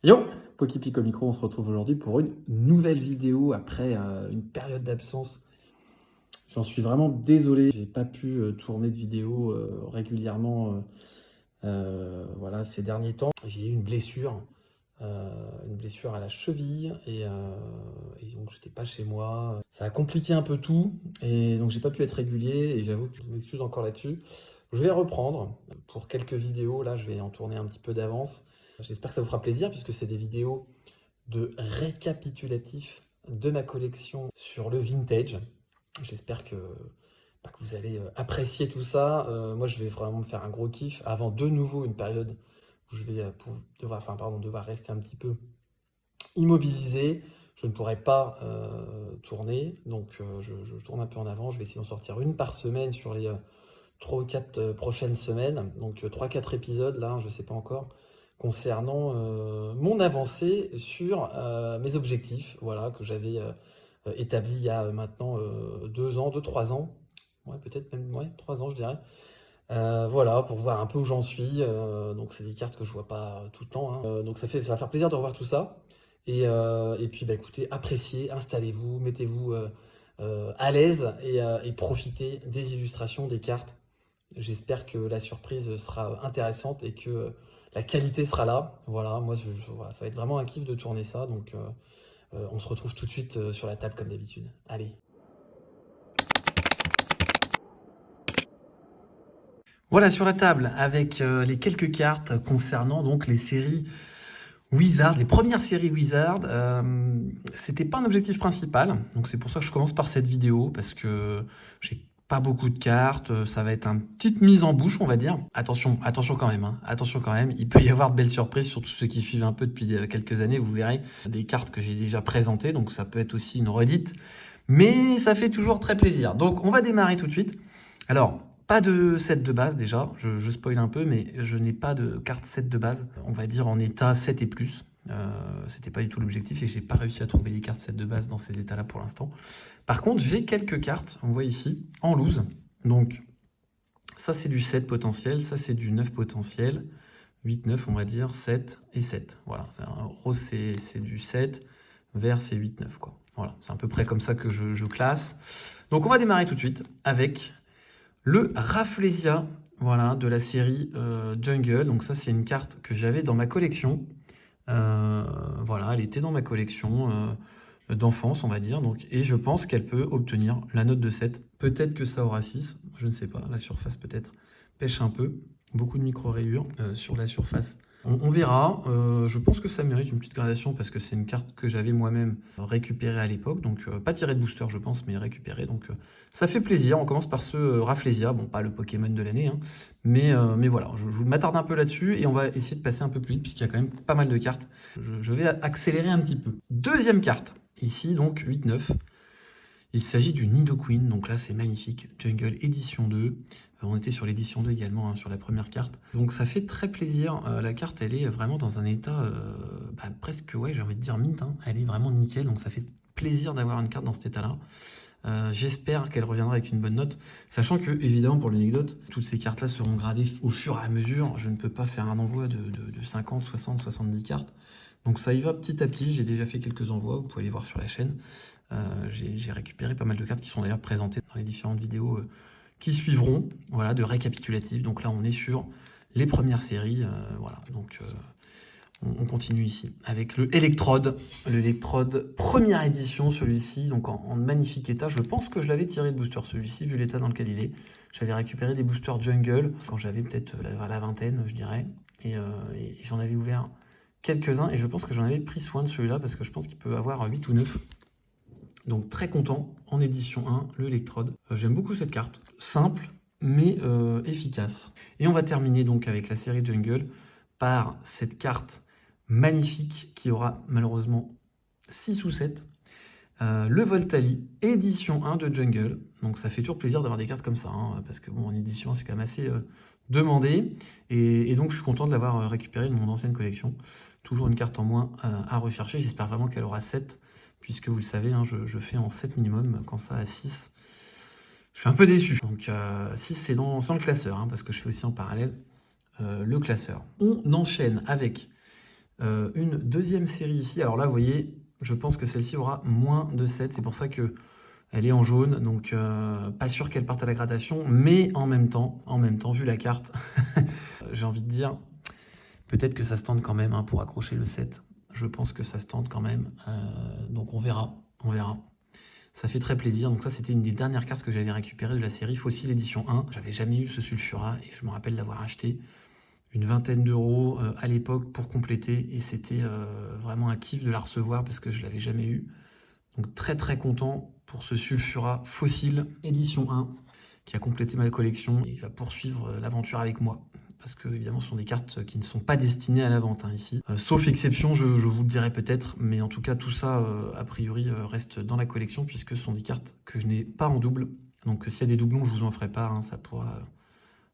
Yo, Pokipico Micro, on se retrouve aujourd'hui pour une nouvelle vidéo après une période d'absence. J'en suis vraiment désolé, j'ai pas pu tourner de vidéo régulièrement voilà, ces derniers temps. J'ai eu une blessure à la cheville et donc j'étais pas chez moi. Ça a compliqué un peu tout et donc j'ai pas pu être régulier et j'avoue que je m'excuse encore là-dessus. Je vais reprendre pour quelques vidéos, là je vais en tourner un petit peu d'avance. J'espère que ça vous fera plaisir puisque c'est des vidéos de récapitulatif de ma collection sur le vintage. J'espère que vous allez apprécier tout ça. Moi, je vais vraiment me faire un gros kiff avant de nouveau une période où je vais devoir rester un petit peu immobilisé. Je ne pourrai pas tourner, donc je tourne un peu en avant. Je vais essayer d'en sortir une par semaine sur les 3 ou 4 prochaines semaines. Donc 3-4 épisodes, là, je ne sais pas encore, concernant mon avancée sur mes objectifs, voilà, que j'avais établis il y a maintenant 2 ans, 2-3 ans. Ouais, peut-être même ouais, 3 ans, je dirais. Voilà, pour voir un peu où j'en suis. Donc c'est des cartes que je vois pas tout le temps, hein. Donc ça va faire plaisir de revoir tout ça. Et puis bah, écoutez, appréciez, installez-vous, mettez-vous à l'aise et profitez des illustrations, des cartes. J'espère que la surprise sera intéressante et que la qualité sera là. Voilà, moi, voilà, ça va être vraiment un kiff de tourner ça. Donc, on se retrouve tout de suite sur la table comme d'habitude. Allez. Voilà sur la table avec les quelques cartes concernant donc les séries Wizard, les premières séries Wizard. C'était pas un objectif principal, donc c'est pour ça que je commence par cette vidéo parce que j'ai pas beaucoup de cartes, ça va être une petite mise en bouche, on va dire. Attention, attention quand même, hein. Attention quand même, il peut y avoir de belles surprises, surtout ceux qui suivent un peu depuis quelques années, vous verrez des cartes que j'ai déjà présentées, donc ça peut être aussi une redite, mais ça fait toujours très plaisir. Donc on va démarrer tout de suite. Alors, pas de set de base déjà, je spoil un peu, mais je n'ai pas de carte set de base, on va dire en état 7 et plus. C'était pas du tout l'objectif et j'ai pas réussi à trouver des cartes set de base dans ces états-là pour l'instant. Par contre, j'ai quelques cartes, on voit ici, en loose. Donc, ça c'est du 7 potentiel, ça c'est du 9 potentiel, 8, 9 on va dire, 7 et 7. Voilà, rose c'est du 7, vert c'est 8, 9 quoi. Voilà, c'est à peu près comme ça que je classe. Donc on va démarrer tout de suite avec le Rafflesia, voilà, de la série Jungle. Donc ça, c'est une carte que j'avais dans ma collection. Voilà, elle était dans ma collection d'enfance, on va dire. Donc, et je pense qu'elle peut obtenir la note de 7. Peut-être que ça aura 6, je ne sais pas. La surface peut-être pêche un peu. Beaucoup de micro-rayures sur la surface. On verra. Je pense que ça mérite une petite gradation parce que c'est une carte que j'avais moi-même récupérée à l'époque. Donc, pas tirée de booster, je pense, mais récupérée. Donc, ça fait plaisir. On commence par ce Rafflesia. Bon, pas le Pokémon de l'année, hein, mais voilà. Je m'attarde un peu là-dessus et on va essayer de passer un peu plus vite puisqu'il y a quand même pas mal de cartes. Je vais accélérer un petit peu. Deuxième carte. Ici, donc, 8-9. Il s'agit du Nidoqueen, donc là c'est magnifique, Jungle édition 2. On était sur l'édition 2 également, hein, sur la première carte. Donc ça fait très plaisir, la carte elle est vraiment dans un état presque, ouais j'ai envie de dire mint, hein. Elle est vraiment nickel, donc ça fait plaisir d'avoir une carte dans cet état-là. J'espère qu'elle reviendra avec une bonne note, sachant que, évidemment, pour l'anecdote, toutes ces cartes-là seront gradées au fur et à mesure. Je ne peux pas faire un envoi de 50, 60, 70 cartes. Donc ça y va petit à petit, j'ai déjà fait quelques envois, vous pouvez les voir sur la chaîne. J'ai récupéré pas mal de cartes qui sont d'ailleurs présentées dans les différentes vidéos qui suivront, voilà, de récapitulatif. Donc là, on est sur les premières séries, voilà. Donc on continue ici avec le Electrode première édition, celui-ci, donc en magnifique état. Je pense que je l'avais tiré de booster, celui-ci, vu l'état dans lequel il est. J'avais récupéré des boosters Jungle quand j'avais peut-être la vingtaine, je dirais, et j'en avais ouvert quelques-uns, et je pense que j'en avais pris soin de celui-là parce que je pense qu'il peut avoir 8 ou 9. Donc très content, en édition 1, le Electrode. J'aime beaucoup cette carte, simple mais efficace. Et on va terminer donc avec la série Jungle par cette carte magnifique qui aura malheureusement 6 ou 7. Le Voltali, édition 1 de Jungle. Donc ça fait toujours plaisir d'avoir des cartes comme ça, hein, parce que bon, en édition 1 c'est quand même assez demandé. Et donc je suis content de l'avoir récupéré de mon ancienne collection. Toujours une carte en moins à rechercher, j'espère vraiment qu'elle aura 7. Puisque vous le savez, hein, je fais en 7 minimum, quand ça a 6, je suis un peu déçu. Donc 6 c'est sans le classeur, hein, parce que je fais aussi en parallèle le classeur. On enchaîne avec Une deuxième série ici. Alors là, vous voyez, je pense que celle-ci aura moins de 7. C'est pour ça que elle est en jaune. Donc, pas sûr qu'elle parte à la gradation. Mais en même temps, vu la carte, j'ai envie de dire, peut-être que ça se tente quand même hein, pour accrocher le 7. Je pense que ça se tente quand même. Donc, on verra. On verra. Ça fait très plaisir. Donc ça, c'était une des dernières cartes que j'avais récupérées de la série Fossil édition 1. J'avais jamais eu ce Sulfura et je me rappelle l'avoir acheté une vingtaine d'euros à l'époque pour compléter. Et c'était vraiment un kiff de la recevoir parce que je l'avais jamais eu. Donc très très content pour ce Sulfura Fossil édition 1 qui a complété ma collection. Il va poursuivre l'aventure avec moi. Parce que, évidemment, ce sont des cartes qui ne sont pas destinées à la vente hein, ici. Sauf exception, je vous le dirai peut-être, mais en tout cas, tout ça, a priori, reste dans la collection, puisque ce sont des cartes que je n'ai pas en double. Donc, s'il y a des doublons, je vous en ferai part, hein, ça pourra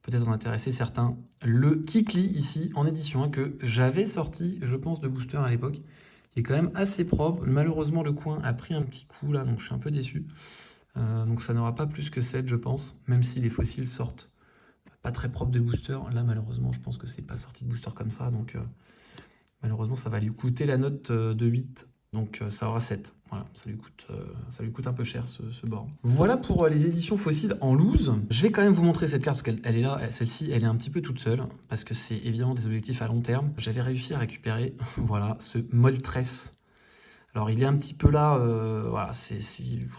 peut-être en intéresser certains. Le Kikli, ici, en édition 1, que j'avais sorti, je pense, de booster à l'époque, qui est quand même assez propre. Malheureusement, le coin a pris un petit coup, là, donc je suis un peu déçu. Donc, ça n'aura pas plus que 7, je pense, même si les fossiles sortent pas très propre de booster. Là, malheureusement, je pense que c'est pas sorti de booster comme ça. Donc, malheureusement, ça va lui coûter la note de 8. Donc, ça aura 7. Voilà, ça lui coûte un peu cher ce board. Voilà pour les éditions fossiles en loose. Je vais quand même vous montrer cette carte parce qu'elle est là. Celle-ci, elle est un petit peu toute seule parce que c'est évidemment des objectifs à long terme. J'avais réussi à récupérer voilà, ce Moltres. Alors, il est un petit peu là, voilà,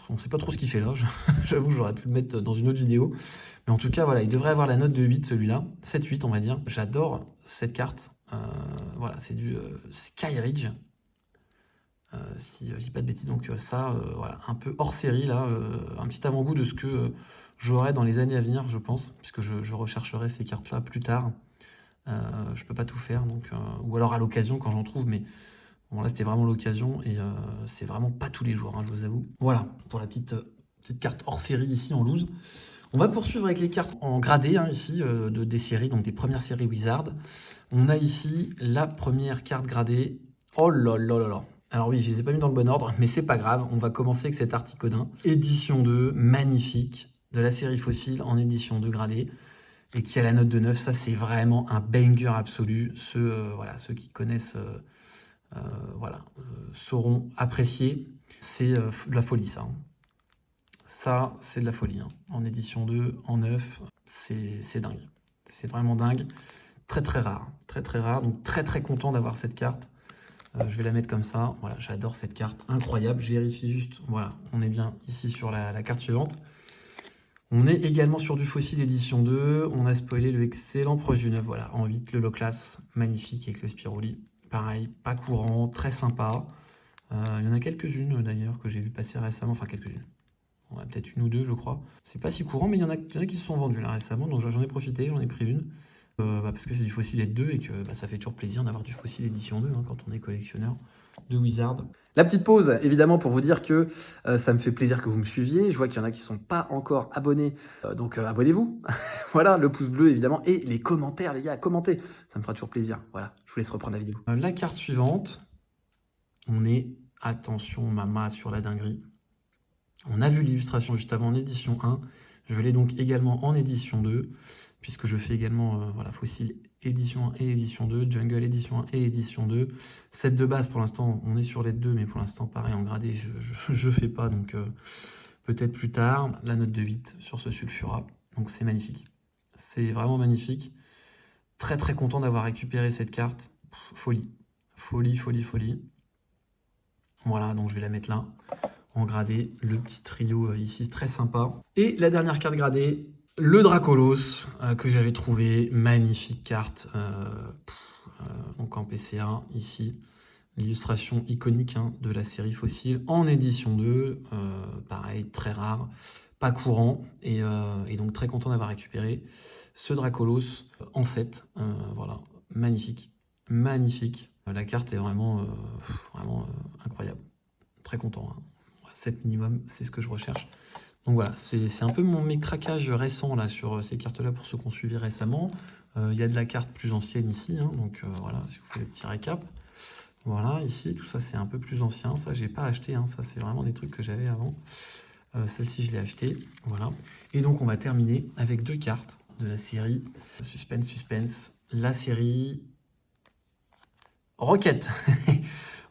on ne sait pas trop ce qu'il fait là, j'avoue, j'aurais pu le mettre dans une autre vidéo. Mais en tout cas, voilà, il devrait avoir la note de 8, celui-là, 7-8, on va dire. J'adore cette carte, voilà, c'est du Skyridge, si je dis pas de bêtises. Donc ça, voilà, un peu hors série, là, un petit avant-goût de ce que j'aurai dans les années à venir, je pense, puisque je rechercherai ces cartes-là plus tard. Je peux pas tout faire, donc, ou alors à l'occasion quand j'en trouve, mais... Bon, là, c'était vraiment l'occasion et c'est vraiment pas tous les jours, hein, je vous avoue. Voilà, pour la petite carte hors série ici en loose. On va poursuivre avec les cartes en gradé, hein, ici, des séries, donc des premières séries Wizard. On a ici la première carte gradée. Oh là là là là. Alors oui, je les ai pas mis dans le bon ordre, mais c'est pas grave. On va commencer avec cet Articodin. Édition 2, magnifique, de la série Fossile en édition 2 gradée. Et qui a la note de 9, ça c'est vraiment un banger absolu. Voilà, ceux qui connaissent... voilà, sauront apprécier. C'est de la folie, ça. Hein. Ça, c'est de la folie. Hein. En édition 2, en 9, c'est dingue. C'est vraiment dingue. Très, très rare. Très, très rare. Donc, très, très content d'avoir cette carte. Je vais la mettre comme ça. Voilà, j'adore cette carte. Incroyable. Je vérifie juste. Voilà, on est bien ici sur la carte suivante. On est également sur du Fossile édition 2. On a spoilé le excellent Proche du 9. Voilà, en 8, le Low-Class. Magnifique avec le Spiroli. Pareil, pas courant, très sympa. Il y en a quelques-unes d'ailleurs que j'ai vu passer récemment, enfin quelques-unes. On a peut-être une ou deux, je crois. C'est pas si courant, mais il y en a qui se sont vendues là récemment, donc j'en ai profité, j'en ai pris une. Parce que c'est du Fossile 2 et que ça fait toujours plaisir d'avoir du Fossile édition 2 hein, quand on est collectionneur de Wizard. La petite pause, évidemment, pour vous dire que ça me fait plaisir que vous me suiviez. Je vois qu'il y en a qui ne sont pas encore abonnés, donc abonnez-vous. Voilà, le pouce bleu, évidemment, et les commentaires, les gars, commentez. Ça me fera toujours plaisir. Voilà, je vous laisse reprendre la vidéo. La carte suivante, on est, attention, mama, sur la dinguerie. On a vu l'illustration juste avant en édition 1. Je l'ai donc également en édition 2, puisque je fais également voilà, Fossile édition 1 et édition 2, Jungle édition 1 et édition 2. Set de base, pour l'instant, on est sur les deux, mais pour l'instant, pareil, en gradé, je fais pas, donc peut-être plus tard. La note de 8 sur ce Sulfura, donc c'est magnifique. C'est vraiment magnifique. Très très content d'avoir récupéré cette carte. Folie. Folie, folie, folie. Voilà, donc je vais la mettre là, en gradé. Le petit trio ici, très sympa. Et la dernière carte gradée, le Dracolos, que j'avais trouvé. Magnifique carte. Donc en PCA, ici. L'illustration iconique hein, de la série Fossile en édition 2. Pareil, très rare, pas courant. Et donc très content d'avoir récupéré ce Dracolos en 7. Voilà, magnifique. Magnifique. La carte est vraiment, incroyable. Très content. Hein. 7 minimum, c'est ce que je recherche. Donc voilà, c'est un peu mes craquages récents là, sur ces cartes-là pour ceux qu'on suivi récemment. Il y a de la carte plus ancienne ici. Hein, donc voilà, si vous faites le petit récap. Voilà, ici, tout ça, c'est un peu plus ancien. Ça, j'ai pas acheté. Hein, ça, c'est vraiment des trucs que j'avais avant. Celle-ci, je l'ai achetée. Voilà. Et donc, on va terminer avec deux cartes de la série Suspense, Suspense. La série Rocket.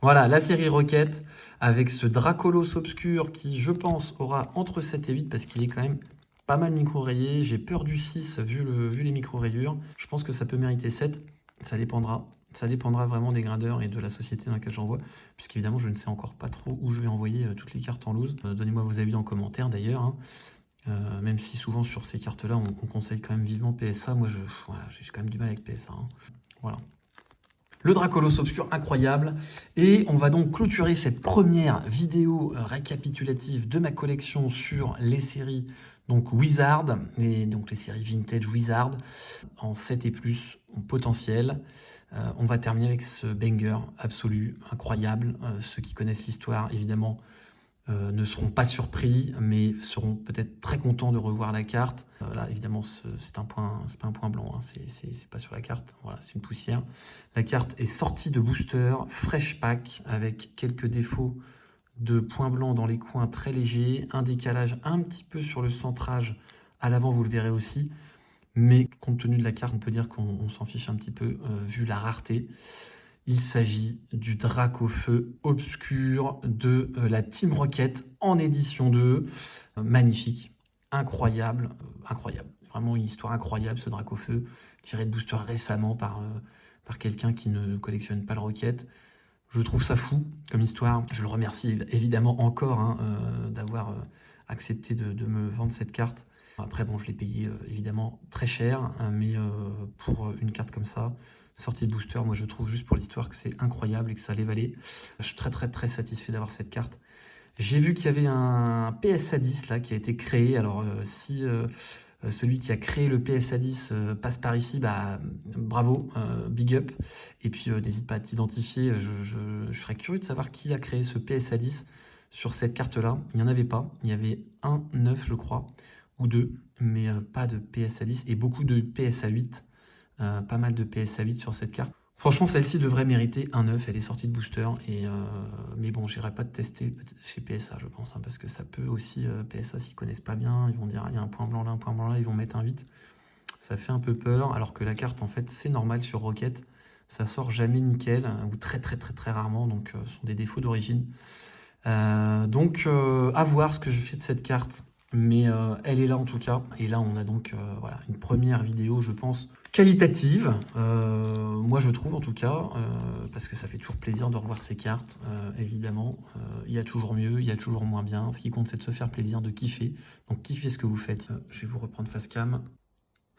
Voilà, la série Rocket, avec ce Dracolos obscur qui, je pense, aura entre 7 et 8, parce qu'il est quand même pas mal micro-rayé. J'ai peur du 6 vu les micro-rayures. Je pense que ça peut mériter 7. Ça dépendra. Ça dépendra vraiment des gradeurs et de la société dans laquelle j'envoie, puisqu'évidemment, je ne sais encore pas trop où je vais envoyer toutes les cartes en loose. Donnez-moi vos avis en commentaire, d'ailleurs, hein. Même si souvent, sur ces cartes-là, on conseille quand même vivement PSA. Moi, voilà, j'ai quand même du mal avec PSA, hein. Voilà. Le Dracolos obscur, incroyable. Et on va donc clôturer cette première vidéo récapitulative de ma collection sur les séries donc Wizard, et donc les séries Vintage Wizard en 7 et plus en potentiel. On va terminer avec ce banger absolu, incroyable. Ceux qui connaissent l'histoire, évidemment, ne seront pas surpris, mais seront peut-être très contents de revoir la carte. Là, évidemment, c'est pas un point blanc, hein, c'est pas sur la carte, voilà, c'est une poussière. La carte est sortie de booster, fresh pack, avec quelques défauts de points blancs dans les coins très légers, un décalage un petit peu sur le centrage à l'avant, vous le verrez aussi. Mais compte tenu de la carte, on peut dire qu'on s'en fiche un petit peu, vu la rareté. Il s'agit du Dracofeu obscur de la Team Rocket en édition 2. Magnifique, incroyable, incroyable. Vraiment une histoire incroyable, ce Dracofeu, tiré de booster récemment par quelqu'un qui ne collectionne pas le Rocket. Je trouve ça fou comme histoire. Je le remercie évidemment encore, hein, d'avoir accepté de me vendre cette carte. Après, bon, je l'ai payé évidemment très cher, hein, mais pour une carte comme ça, sortie de booster, moi je trouve juste pour l'histoire que c'est incroyable et que ça allait valer. Je suis très très très satisfait d'avoir cette carte. J'ai vu qu'il y avait un PSA 10 là qui a été créé. Alors si celui qui a créé le PSA 10 passe par ici, bah bravo, big up. Et puis n'hésite pas à t'identifier. Je serais curieux de savoir qui a créé ce PSA 10 sur cette carte-là. Il n'y en avait pas. Il y avait un 9, je crois, ou deux, mais pas de PSA 10 et beaucoup de PSA 8. Pas mal de PSA 8 sur cette carte. Franchement, celle-ci devrait mériter un 9. Elle est sortie de booster. Mais bon, j'irai pas de tester chez PSA, je pense, hein, parce que ça peut aussi, PSA, s'ils connaissent pas bien, ils vont dire, ah, il y a un point blanc là, un point blanc là, ils vont mettre un 8. Ça fait un peu peur, alors que la carte, en fait, c'est normal sur Rocket. Ça sort jamais nickel, ou très très très très rarement, donc ce sont des défauts d'origine. À voir ce que je fais de cette carte, mais elle est là en tout cas. Et là, on a donc voilà, une première vidéo, je pense, qualitative. Moi, je trouve en tout cas, parce que ça fait toujours plaisir de revoir ces cartes, évidemment. Il y a toujours mieux, il y a toujours moins bien. Ce qui compte, c'est de se faire plaisir, de kiffer. Donc, kiffez ce que vous faites. Je vais vous reprendre face cam.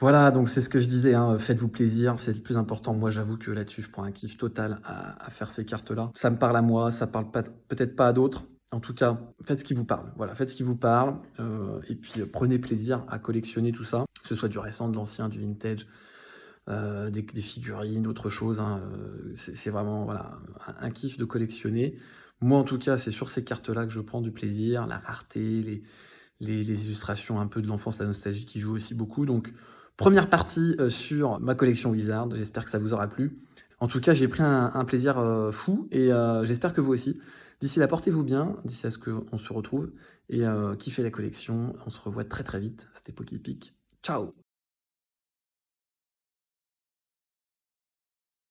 Voilà, donc c'est ce que je disais, hein, faites-vous plaisir, c'est le plus important. Moi, j'avoue que là-dessus, je prends un kiff total à faire ces cartes-là. Ça me parle à moi, ça parle peut-être pas à d'autres. En tout cas, faites ce qui vous parle. Voilà, faites ce qui vous parle. Et puis, prenez plaisir à collectionner tout ça, que ce soit du récent, de l'ancien, du vintage, des figurines, autre chose, hein. C'est vraiment voilà, un kiff de collectionner. Moi, en tout cas, c'est sur ces cartes-là que je prends du plaisir, la rareté, les illustrations un peu de l'enfance, la nostalgie qui joue aussi beaucoup. Donc, première partie sur ma collection Wizard. J'espère que ça vous aura plu. En tout cas, j'ai pris un plaisir fou et j'espère que vous aussi. D'ici là, portez-vous bien, d'ici à ce qu'on se retrouve et kiffez la collection. On se revoit très très vite. C'était PokéPic. Ciao!